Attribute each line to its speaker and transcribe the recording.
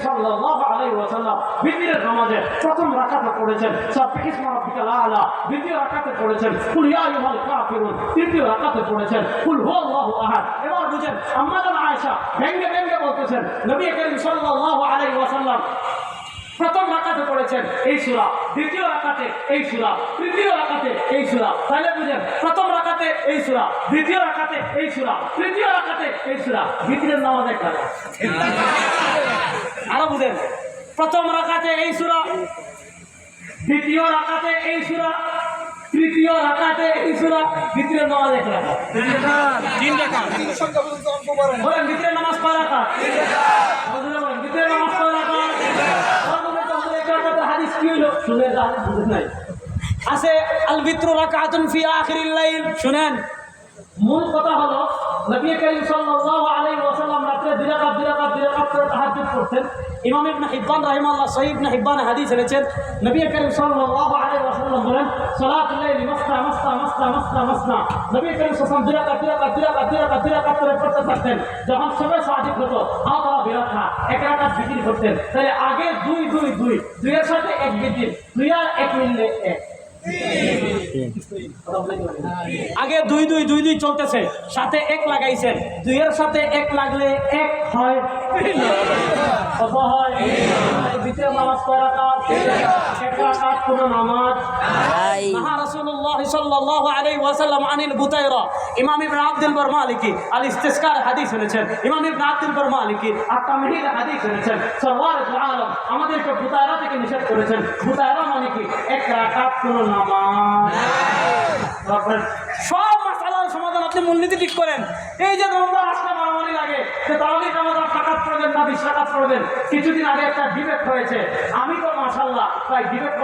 Speaker 1: সাল্লাল্লাহু আলাইহি ওয়াসাল্লাম বিতিরের নামাজে প্রথম রাকাতে পড়েছেন সাব্বিহিসমা রাব্বিকাল আলা, দ্বিতীয় রাকাতে পড়েছেন কুল ইয়া আইয়ুহাল কাফিরুন, তৃতীয় রাকাতে পড়েছেন কুল হুয়াল্লাহু আহাদ। এবার বুঝেন, আম্মা জান আয়েশা ভেঙ্গে ভেঙ্গে বলতেছেন নবী করিম সাল্লাল্লাহু আলাইহি ওয়াসাল্লাম প্রথম রাকাতে পড়েছেন এই সূরা, দ্বিতীয় রাকাতে এই সূরা, তৃতীয় রাকাতে এই সূরা। তাহলে বুঝেন, প্রথম রাকাতে এই সূরা, দ্বিতীয় রাকাতে এই সূরা, তৃতীয় রাকাতে এই সূরা। বিতিরের নামাজ একটা আরো বুঝেন, প্রথম রাকাতে এই সূরা, দ্বিতীয় রাকাতে এই সূরা, তৃতীয় রাকাতে এই সূরা। বিতিরের নামাজ এক রাকাত, তিন রাকাত। বলেন বিতিরের নামাজ কয় রাকাত? বলেন বিতিরের নামাজ কয় রাকাত? হাদিস কি হলো শুনে হাদিস বুঝেন নাই। আছে আল বিত্রু রাকাতুন ফি আখিরিল লাইল। শুনেন, মূল কথা হলো নবী করিম সাল্লাল্লাহু আলাইহি ওয়াসাল্লাম রাতে দুই রাকাত করে তাহাজ্জুদ করতেন। ইমাম ইবনে হিব্বান রাহিমাহুল্লাহ সহিহ ইবনে হিব্বানে হাদিস এনেছেন, নবী করিম সাল্লাল্লাহু আলাইহি ওয়াসাল্লাম বলেন সালাতুল লাইল মাসনা মাসনা মাসনা মাসনা মাসনা। নবী করিম সাল্লাল্লাহু দুই রাকাত করে পড়তে থাকতেন। যখন সবে সাদিক হতো আওতারা বিরাখা এক রাকাত বিতির করতেন। তাহলে আগে দুই দুইয়ের সাথে এক বিতির, দুই আর এক মিললে এক। আগে দুই চলতেছে, সাথে এক লাগাইছেন, দুইয়ের সাথে এক লাগলে এক হয়। কত হয়? বিতিরের নামাজ কয় রাকাত? এক রাকাত কোন নামাজ। নাহা রাসূলুল্লাহ সাল্লাল্লাহু আলাইহি ওয়াসাল্লাম আনিল বুতায়রা। ইমাম ইবনে আব্দুল বার মালিকি আল ইস্তিসকার হাদিস এনেছেন। ইমাম ইবনে আব্দুল বার মালিকি আত-তামহিদ হাদিস এনেছেন। সরওয়ারুল আলম আমাদেরকে বুতায়রা থেকে নিষেধ করেছেন। বুতায়রা মানে কি? এক রাকাত কোন নামাজ। সব মাসালার সমাধান আপনি মূলনীতি ঠিক করেন। এই যে রমজান আসলে মারামারি লাগে যে তারাবির নামাজ আর রাকাত পড়বেন না 20 রাকাত পড়বেন। কিছুদিন আগে একটা ডিবেট হয়েছে, আমি তো মাশাআল্লাহ প্রায় ডিবেট